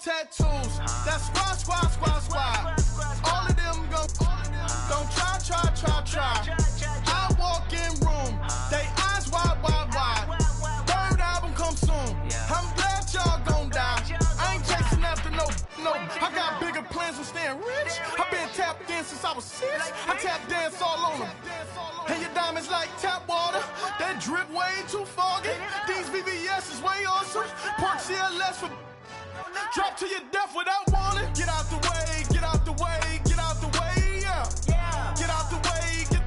tattoos. That's squad. All of them gon' try. I walk in room, they eyes wide. Third album come soon. I'm glad y'all gon' die. I ain't chasing after no. I got bigger plans than staying rich. I been tapped in since I was 6. I tap dance all on them. And your diamonds like tap water. That drip way too foggy. These VVS is way awesome. Park CLS for drop to your death without warning. Get out the way, yeah. Get out the way, get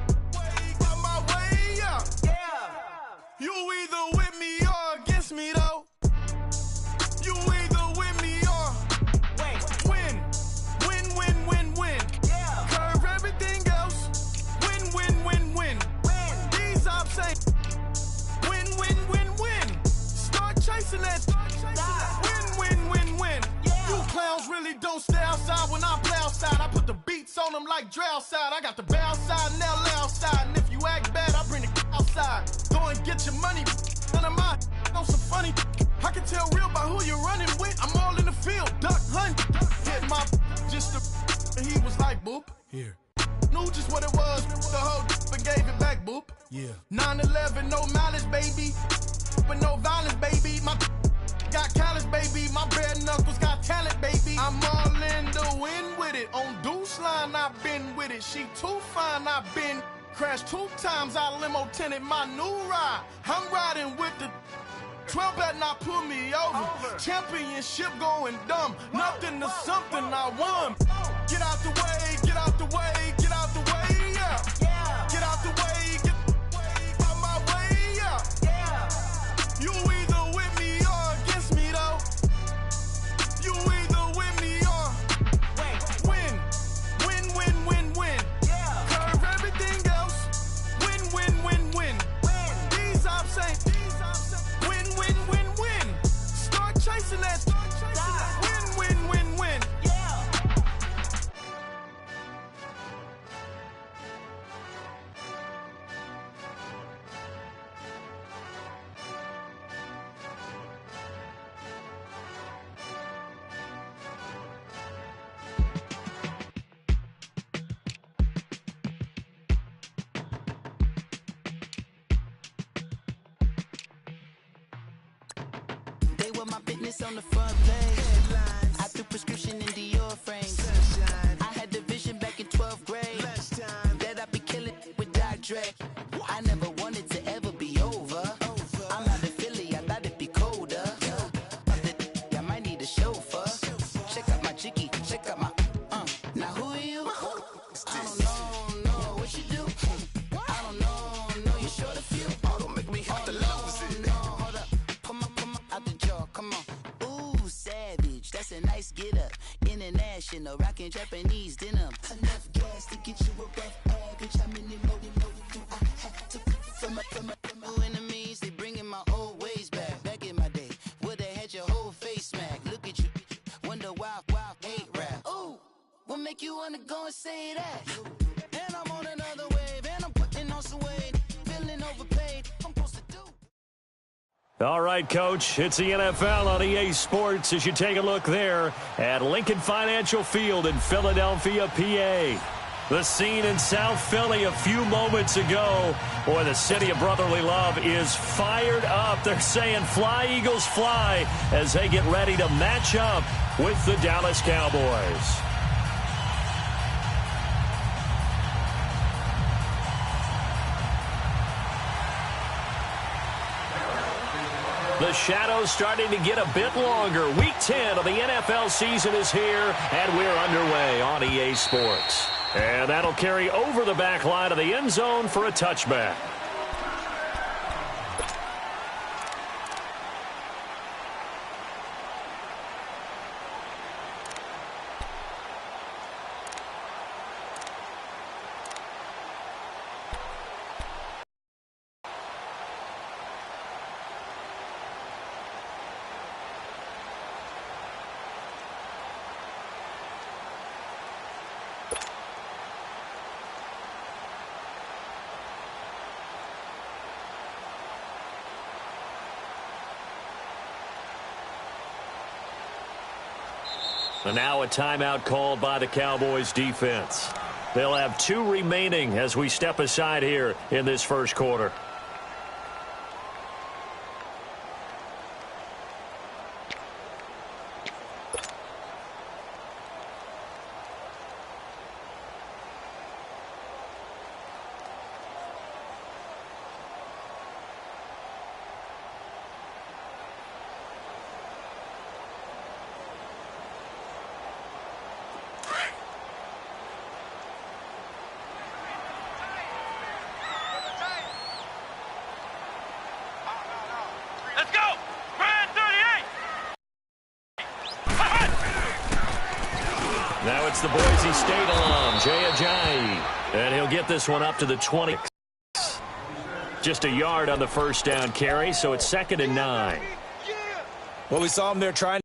out my way, yeah. You either with me or against me, though. You either with me or win. Curve everything else. Win. These ops ain't win. Start chasing that. Win. You clowns really don't stay outside when I play outside. I put the beats on them like drow side. I got the bow side and LA outside. And if you act bad, I bring the outside. Go and get your money. None of my know some funny. I can tell real by who you're running with. I'm all in the field, duck hunt. Hit my just and he was like, boop. Here. Knew just what it was. The whole and gave it back, boop. Yeah. 9/11, no malice, baby. But no violence, baby. My got callous, baby. My bare knuckles got talent, baby. I'm all in the wind with it. On Deuce line, I've been with it. She too fine, I've been crashed 2 times. I limo tinted my new ride. I'm riding with the 12 better not pull me over. Championship going dumb. Nothing to something I won. Get out the way, yeah. Get out the way, get out my way, yeah. You either with me or against me, though. You either with me or win. Curve everything else. Win. These ops ain't win. Start chasing that. Win. They were my business on the front page. Headlines. I threw prescription in Dior frames. Sunshine. I had the vision back in 12th grade. That I'd be killing with Dr. Dre. I never wanted to ever be over. I'm out of Philly, I thought it'd be colder. I might need a chauffeur. Check out my jiggy, check out my Now who are you? I don't know what you do. I don't know you short a few. Don't make me have to lose it. No, hold up. Come on, out the jaw, come on. Ooh, savage, that's a nice get up. International, rockin' Japanese denim. Enough gas to get you above average. How many more do I have to from my enemies? They bringing my old ways back. Back in my day, would've had your whole face smacked. Look at you, wonder why hate rap. Ooh, what make you wanna go and say that? And I'm on another wave, and I'm putting on some weight. Feeling overpaid, I'm supposed to do. All right, Coach, it's the NFL on EA Sports as you take a look there at Lincoln Financial Field in Philadelphia, PA. The scene in South Philly a few moments ago. Boy, the city of brotherly love is fired up. They're saying fly, Eagles, fly as they get ready to match up with the Dallas Cowboys. The shadows starting to get a bit longer. Week 10 of the NFL season is here, and we're underway on EA Sports. And that'll carry over the back line of the end zone for a touchback. And now a timeout called by the Cowboys defense. They'll have 2 remaining as we step aside here in this first quarter. Now it's the Boise State alum, Jay Ajayi. And he'll get this one up to the 20. Just a yard on the first down carry, so it's 2nd and 9. Well, we saw him there trying.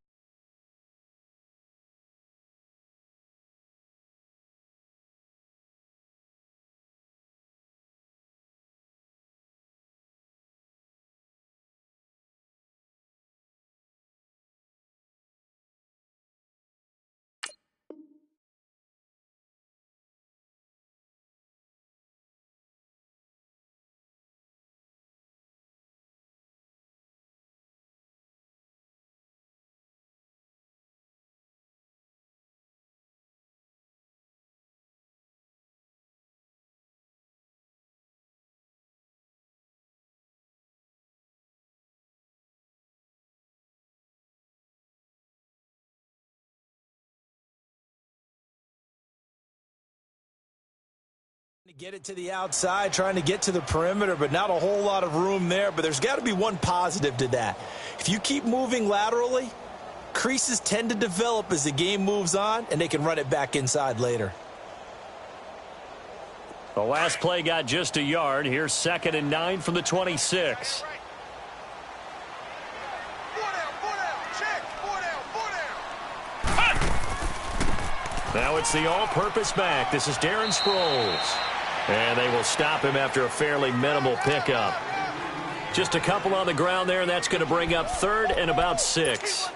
To get it to the outside, trying to get to the perimeter, but not a whole lot of room there. But there's got to be one positive to that. If you keep moving laterally, creases tend to develop as the game moves on, and they can run it back inside later. The last play got just a yard. Here's 2nd and 9 from the 26. Now it's the all-purpose back. This is Darren Sproles. And they will stop him after a fairly minimal pickup. Just a couple on the ground there, and that's going to bring up 3rd and about 6.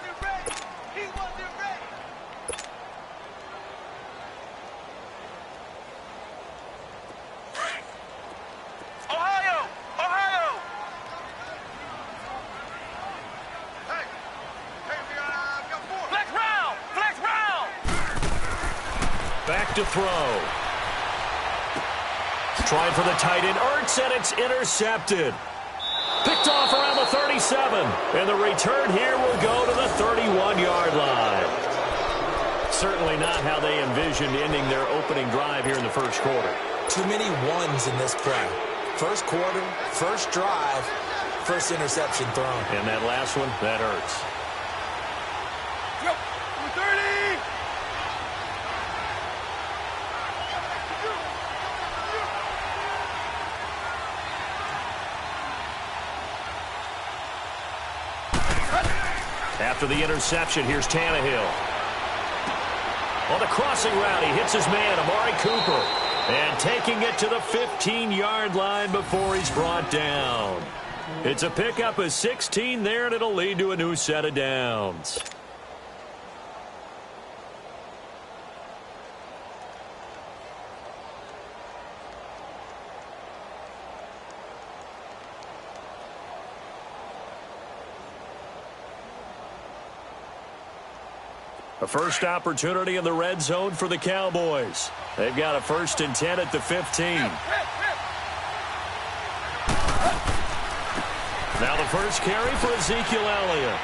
Back to throw. Trying for the tight end, Ertz, and it's intercepted. Picked off around the 37. And the return here will go to the 31-yard line. Certainly not how they envisioned ending their opening drive here in the first quarter. Too many ones in this play. First quarter, first drive, first interception thrown. And that last one, that hurts. Yep, 30. After the interception, here's Tannehill. On the crossing route, he hits his man, Amari Cooper. And taking it to the 15-yard line before he's brought down. It's a pickup of 16 there, and it'll lead to a new set of downs. A first opportunity in the red zone for the Cowboys. They've got a 1st and 10 at the 15. Now the first carry for Ezekiel Elliott.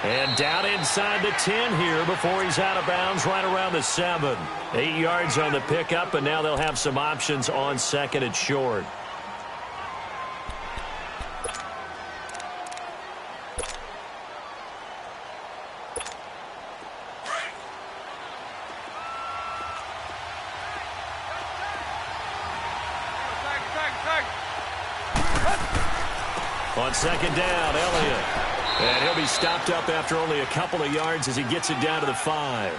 And down inside the 10 here before he's out of bounds right around the 7. 8 yards on the pickup, and now they'll have some options on 2nd and short. On 2nd down, Elliott. And he'll be stopped up after only a couple of yards as he gets it down to the 5.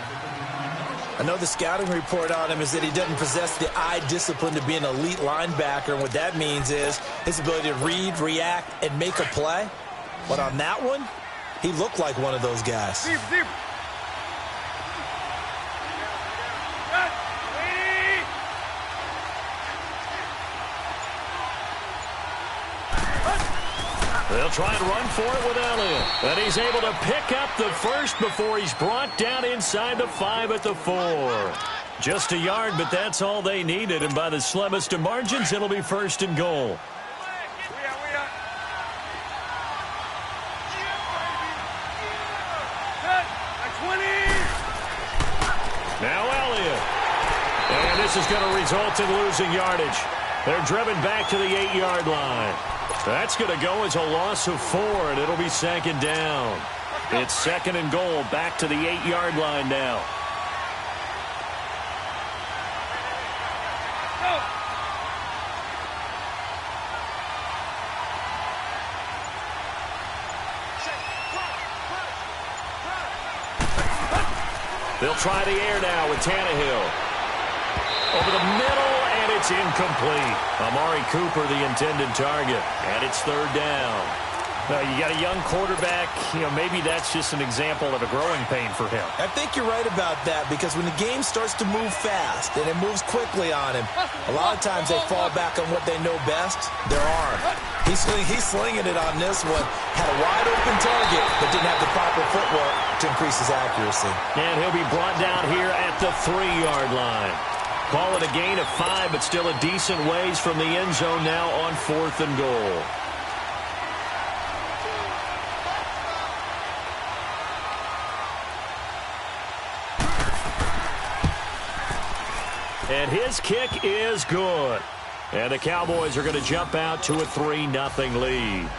I know the scouting report on him is that he doesn't possess the eye discipline to be an elite linebacker. And what that means is his ability to read, react, and make a play. But on that one, he looked like one of those guys. Deep, deep. They'll try and run for it with Elliott. And he's able to pick up the first before he's brought down inside the 5 at the 4. Just a yard, but that's all they needed. And by the slimmest of margins, it'll be 1st and goal. Now Elliott. And this is going to result in losing yardage. They're driven back to the 8-yard line. That's going to go as a loss of 4, and it'll be 2nd down. It's 2nd and goal, back to the 8-yard line now. They'll try the air now with Tannehill. Over the middle, and it's incomplete. Amari Cooper, the intended target, and it's 3rd down. You got a young quarterback. Maybe that's just an example of a growing pain for him. I think you're right about that, because when the game starts to move fast and it moves quickly on him, a lot of times they fall back on what they know best, their arm. He's slinging it on this one. Had a wide open target, but didn't have the proper footwork to increase his accuracy. And he'll be brought down here at the 3-yard line. Call it a gain of 5, but still a decent ways from the end zone now on 4th and goal. And his kick is good. And the Cowboys are going to jump out to a 3-0 lead.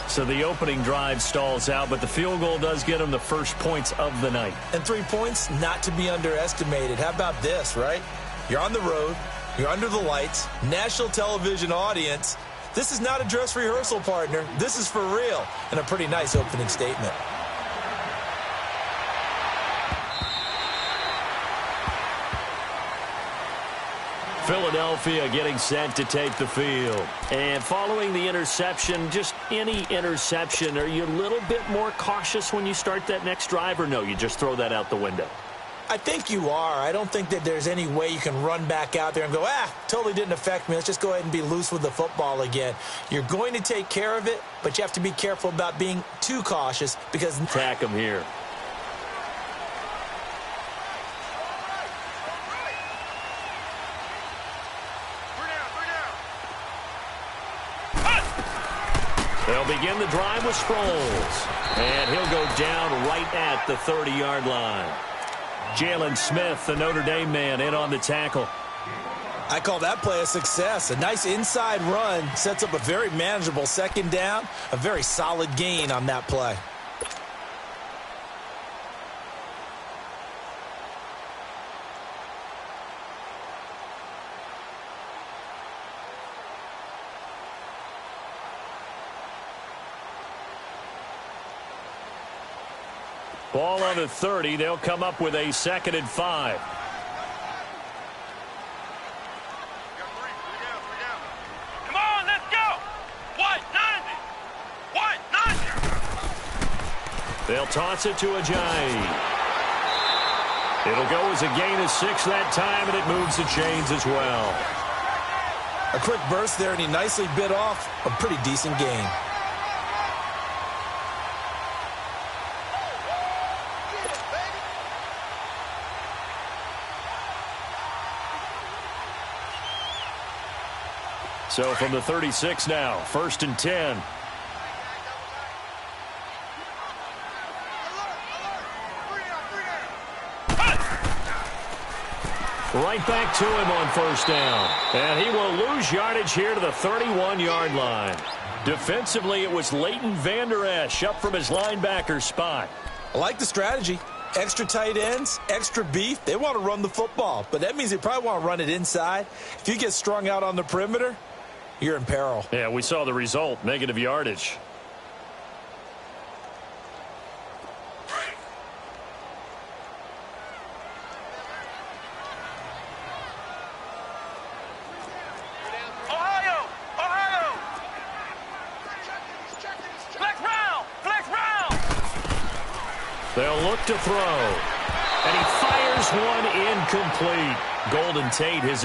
So the opening drive stalls out, but the field goal does get them the first points of the night. And 3 points, not to be underestimated. How about this, right? You're on the road. You're under the lights. National television audience. This is not a dress rehearsal, partner. This is for real. And a pretty nice opening statement. Philadelphia getting set to take the field. And following the interception, just any interception, are you a little bit more cautious when you start that next drive, or no, you just throw that out the window? I think you are. I don't think that there's any way you can run back out there and go, totally didn't affect me. Let's just go ahead and be loose with the football again. You're going to take care of it, but you have to be careful about being too cautious because... Attack them here. They'll begin the drive with Sproles. And he'll go down right at the 30-yard line. Jalen Smith, the Notre Dame man, in on the tackle. I call that play a success. A nice inside run sets up a very manageable 2nd down. A very solid gain on that play. Ball on the 30. They'll come up with a 2nd and 5. Come on, let's go. White 90. White 90. They'll toss it to Ajayi. It'll go as a gain of 6 that time, and it moves the chains as well. A quick burst there, and he nicely bit off a pretty decent gain. So from the 36 now, 1st and 10. Right back to him on 1st down. And he will lose yardage here to the 31-yard line. Defensively, it was Leighton Vander Esch up from his linebacker spot. I like the strategy. Extra tight ends, extra beef. They want to run the football, but that means they probably want to run it inside. If you get strung out on the perimeter, you're in peril. Yeah, we saw the result, negative yardage. Ohio! Ohio! Flex round! They'll look to throw. And he fires one incomplete. Golden Tate, his